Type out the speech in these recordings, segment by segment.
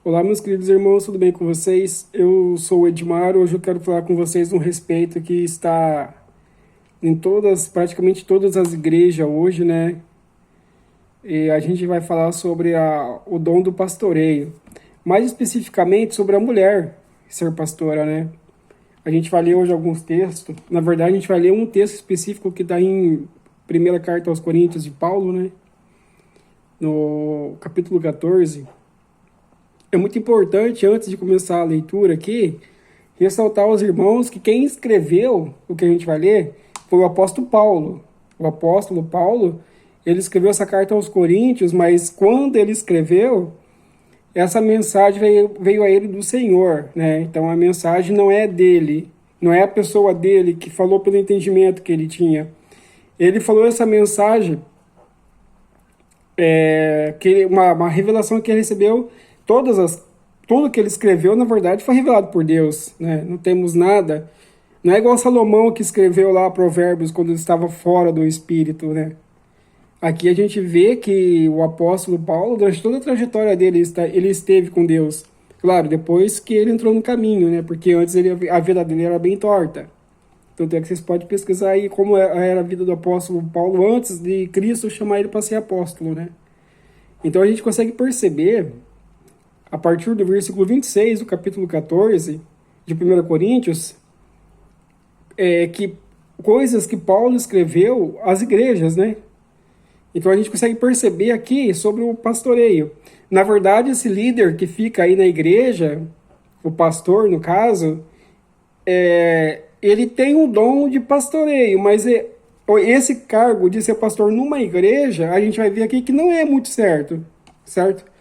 Olá, meus queridos irmãos, tudo bem com vocês? Eu sou o Edmar, hoje eu quero falar com vocês um respeito que está em praticamente todas as igrejas hoje, né? E a gente vai falar sobre o dom do pastoreio, mais especificamente sobre a mulher ser pastora, né? A gente vai ler hoje alguns textos, na verdade a gente vai ler um texto específico que está em primeira carta aos Coríntios de Paulo, né? No capítulo 14, é muito importante, antes de começar a leitura aqui, ressaltar aos irmãos que quem escreveu o que a gente vai ler foi o apóstolo Paulo. O apóstolo Paulo, ele escreveu essa carta aos Coríntios, mas quando ele escreveu, essa mensagem veio a ele do Senhor, né? Então a mensagem não é dele, não é a pessoa dele que falou pelo entendimento que ele tinha. Ele falou essa mensagem, uma revelação que ele recebeu. Tudo que ele escreveu, na verdade, foi revelado por Deus, né? Não temos nada. Não é igual Salomão que escreveu lá Provérbios quando ele estava fora do Espírito, né? Aqui a gente vê que o apóstolo Paulo, durante toda a trajetória dele, ele esteve com Deus. Claro, depois que ele entrou no caminho, né? Porque antes a vida dele era bem torta. Tanto é que vocês podem pesquisar aí como era a vida do apóstolo Paulo antes de Cristo chamar ele para ser apóstolo, né? Então a gente consegue perceber, a partir do versículo 26 do capítulo 14 de 1 Coríntios, que coisas que Paulo escreveu às igrejas, né? Então a gente consegue perceber aqui sobre o pastoreio. Na verdade, esse líder que fica aí na igreja, o pastor no caso, ele tem um dom de pastoreio, mas esse cargo de ser pastor numa igreja, a gente vai ver aqui que não é muito certo, certo?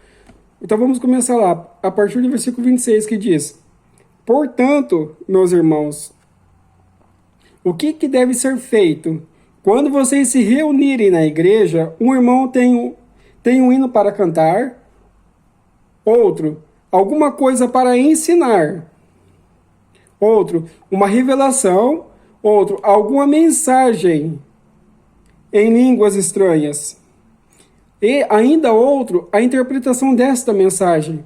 Então vamos começar lá, a partir do versículo 26, que diz: portanto, meus irmãos, o que deve ser feito? Quando vocês se reunirem na igreja, um irmão tem um hino para cantar, outro, alguma coisa para ensinar, outro, uma revelação, outro, alguma mensagem em línguas estranhas. E ainda outro, a interpretação desta mensagem.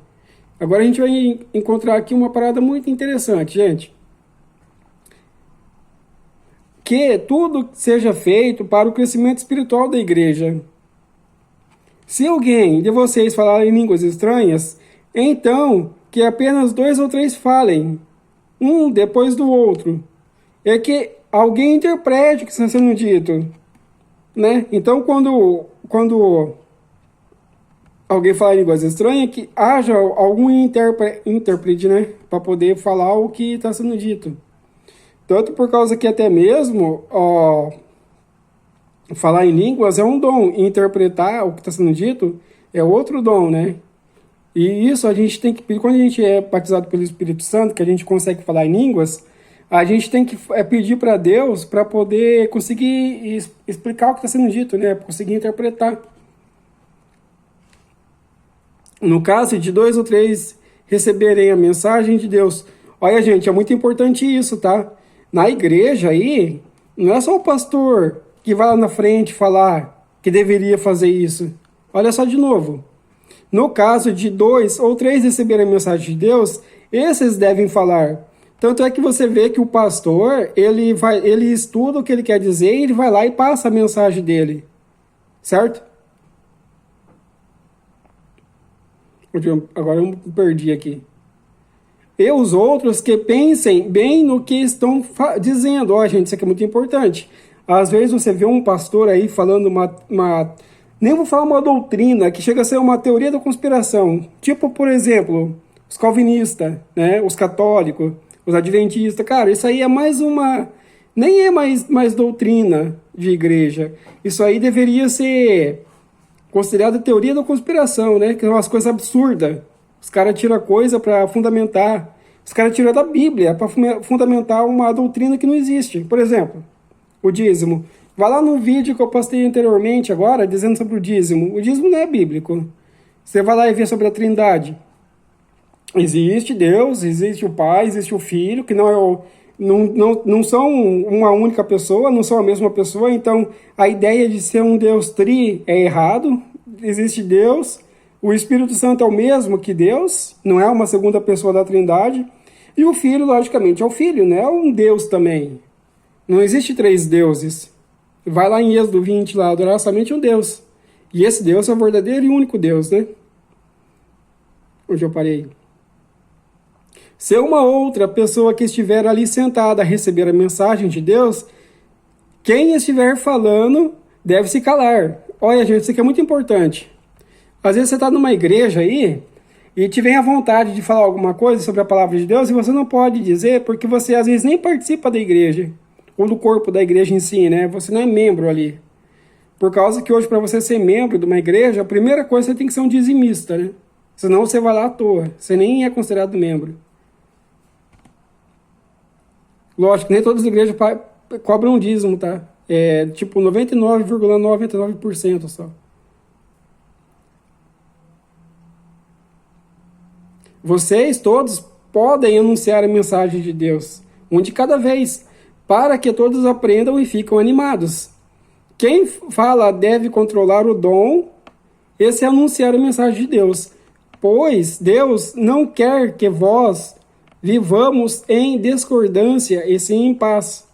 Agora a gente vai encontrar aqui uma parada muito interessante, gente. Que tudo seja feito para o crescimento espiritual da igreja. Se alguém de vocês falar em línguas estranhas, então que apenas 2 ou 3 falem, um depois do outro. É que alguém interprete o que está sendo dito, né? Então quando alguém fala em línguas estranhas, que haja algum intérprete, né? Para poder falar o que está sendo dito. Tanto por causa que até mesmo falar em línguas é um dom. E interpretar o que está sendo dito é outro dom, né? E isso a gente tem que pedir. Quando a gente é batizado pelo Espírito Santo, que a gente consegue falar em línguas, a gente tem que pedir para Deus para poder conseguir explicar o que está sendo dito, né? Para conseguir interpretar. No caso de 2 ou 3 receberem a mensagem de Deus. Olha, gente, é muito importante isso, tá? Na igreja aí, não é só o pastor que vai lá na frente falar que deveria fazer isso. Olha só de novo. No caso de 2 ou 3 receberem a mensagem de Deus, esses devem falar. Tanto é que você vê que o pastor, ele estuda o que ele quer dizer e ele vai lá e passa a mensagem dele. Certo? Agora eu me perdi aqui. E os outros que pensem bem no que estão dizendo. Ó, gente, isso aqui é muito importante. Às vezes você vê um pastor aí falando nem vou falar uma doutrina, que chega a ser uma teoria da conspiração. Tipo, por exemplo, os calvinistas, né? Os católicos, os adventistas. Cara, isso aí é mais uma... Nem é mais doutrina de igreja. Isso aí deveria ser considerado teoria da conspiração, né? Que é umas coisas absurdas. Os caras tiram coisa para fundamentar. Os caras tiram da Bíblia para fundamentar uma doutrina que não existe. Por exemplo, o dízimo. Vai lá no vídeo que eu postei anteriormente agora, dizendo sobre o dízimo. O dízimo não é bíblico. Você vai lá e vê sobre a Trindade. Existe Deus, existe o Pai, existe o Filho, que não são uma única pessoa, não são a mesma pessoa. Então, a ideia de ser um Deus tri é errado. Existe Deus, O Espírito Santo é o mesmo que Deus, não é uma segunda pessoa da Trindade. E o Filho, logicamente, é o Filho, não é um Deus também. Não existe três deuses. Vai lá em Êxodo 20, lá, adorar somente um Deus. E esse Deus é o verdadeiro e único Deus, né? Onde eu parei. Se uma outra pessoa que estiver ali sentada a receber a mensagem de Deus, quem estiver falando deve se calar. Olha, gente, isso aqui é muito importante. Às vezes você está numa igreja aí e te vem a vontade de falar alguma coisa sobre a palavra de Deus e você não pode dizer porque você às vezes nem participa da igreja ou do corpo da igreja em si, né? Você não é membro ali. Por causa que hoje, para você ser membro de uma igreja, a primeira coisa você tem que ser um dizimista, né? Senão você vai lá à toa. Você nem é considerado membro. Lógico, nem todas as igrejas cobram dízimo, tá? É tipo 99,99% só. Vocês todos podem anunciar a mensagem de Deus, um de cada vez, para que todos aprendam e fiquem animados. Quem fala deve controlar o dom, esse é anunciar a mensagem de Deus, pois Deus não quer que vós vivamos em discordância e sim em paz.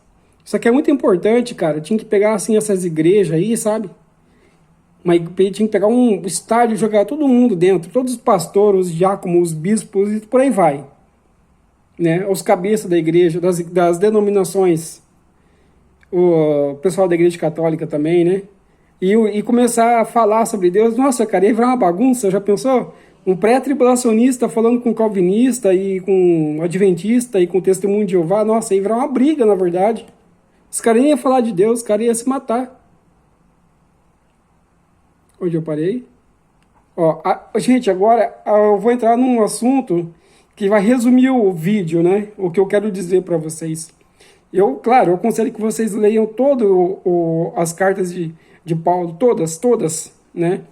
Isso aqui é muito importante, cara. Tinha que pegar assim essas igrejas aí, sabe? Tinha que pegar um estádio e jogar todo mundo dentro, todos os pastores, os diáconos, os bispos e por aí vai. Né? Os cabeças da igreja, das denominações, o pessoal da igreja católica também, né? E começar a falar sobre Deus. Nossa, cara, ia virar uma bagunça, já pensou? Um pré-tribulacionista falando com calvinista e com adventista e com testemunho de Jeová. Nossa, ia virar uma briga, na verdade. Os caras nem iam falar de Deus, os caras iam se matar. Onde eu parei? Ó, gente, agora eu vou entrar num assunto que vai resumir o vídeo, né? O que eu quero dizer para vocês. Claro, eu aconselho que vocês leiam todas as cartas de Paulo, todas, né?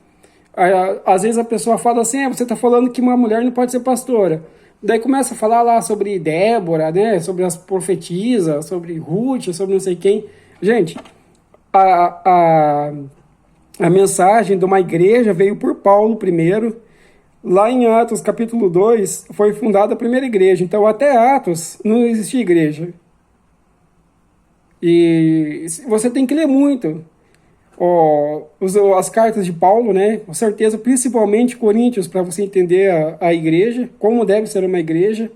Às vezes a pessoa fala assim, você está falando que uma mulher não pode ser pastora. Daí começa a falar lá sobre Débora, né? Sobre as profetisas, sobre Ruth, sobre não sei quem. Gente, a mensagem de uma igreja veio por Paulo primeiro. Lá em Atos, capítulo 2, foi fundada a primeira igreja. Então, até Atos, não existia igreja. E você tem que ler muito as cartas de Paulo, né? Com certeza, principalmente Coríntios, para você entender a igreja, como deve ser uma igreja.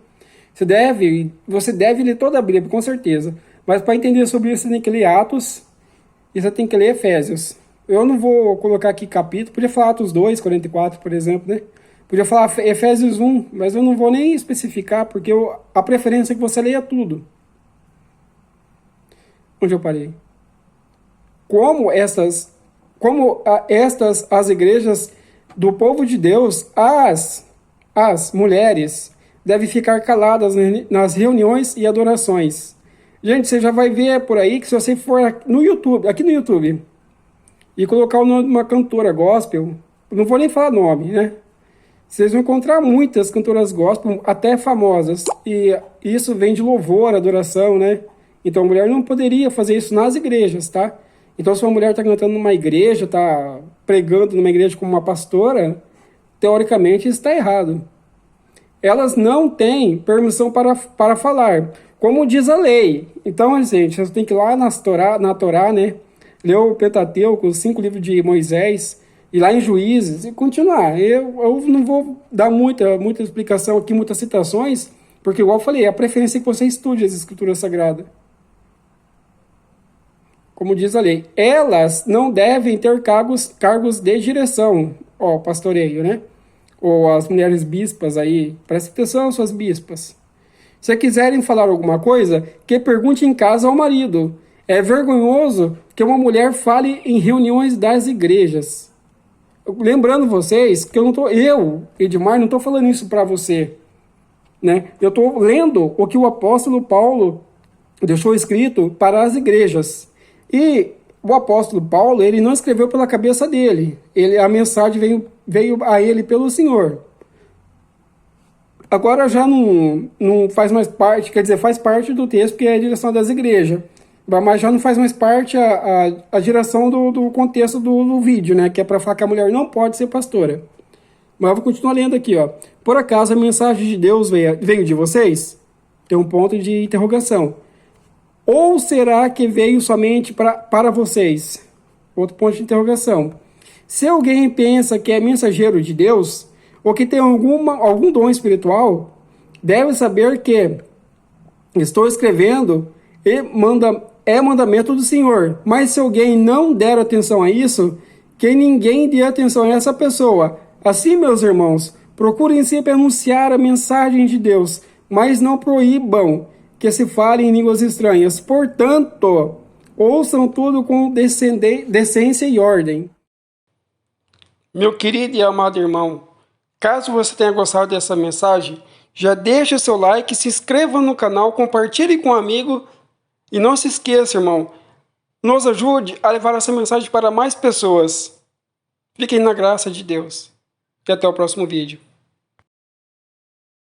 Você deve ler toda a Bíblia, com certeza. Mas para entender sobre isso, você tem que ler Atos e você tem que ler Efésios. Eu não vou colocar aqui capítulo, podia falar Atos 2, 44, por exemplo, né? Podia falar Efésios 1, mas eu não vou nem especificar, porque a preferência é que você leia tudo. Onde eu parei? Como estas as igrejas do povo de Deus, as mulheres, devem ficar caladas nas reuniões e adorações. Gente, você já vai ver por aí que se você for no YouTube, aqui no YouTube, e colocar o nome de uma cantora gospel, não vou nem falar nome, né? Vocês vão encontrar muitas cantoras gospel, até famosas, e isso vem de louvor, adoração, né? Então a mulher não poderia fazer isso nas igrejas, tá? Então se uma mulher está cantando numa igreja, está pregando numa igreja como uma pastora, teoricamente isso está errado. Elas não têm permissão para falar, como diz a lei. Então, gente, você tem que ir lá na Torá, né? Ler o Pentateuco, os 5 livros de Moisés, ir lá em Juízes e continuar. Eu não vou dar muita explicação aqui, muitas citações, porque igual eu falei, a preferência é que você estude as Escrituras Sagradas. Como diz a lei, elas não devem ter cargos de direção, pastoreio, né? Ou as mulheres bispas aí, presta atenção, suas bispas. Se quiserem falar alguma coisa, que pergunte em casa ao marido. É vergonhoso que uma mulher fale em reuniões das igrejas. Lembrando vocês que Edmar, não estou falando isso para você, né? Eu estou lendo o que o apóstolo Paulo deixou escrito para as igrejas. E o apóstolo Paulo, ele não escreveu pela cabeça dele. A mensagem veio a ele pelo Senhor. Agora já não faz mais parte, quer dizer, faz parte do texto, que é a direção das igrejas. Mas já não faz mais parte a direção do contexto do vídeo, né? Que é para falar que a mulher não pode ser pastora. Mas eu vou continuar lendo aqui, ó. Por acaso a mensagem de Deus veio de vocês? Tem um ponto de interrogação. Ou será que veio somente para vocês? Outro ponto de interrogação. Se alguém pensa que é mensageiro de Deus, ou que tem algum dom espiritual, deve saber que estou escrevendo e é mandamento do Senhor. Mas se alguém não der atenção a isso, que ninguém dê atenção a essa pessoa. Assim, meus irmãos, procurem sempre anunciar a mensagem de Deus, mas não proíbam que se fale em línguas estranhas. Portanto, ouçam tudo com decência e ordem. Meu querido e amado irmão, caso você tenha gostado dessa mensagem, já deixe seu like, se inscreva no canal, compartilhe com um amigo e não se esqueça, irmão, nos ajude a levar essa mensagem para mais pessoas. Fiquem na graça de Deus. E até o próximo vídeo.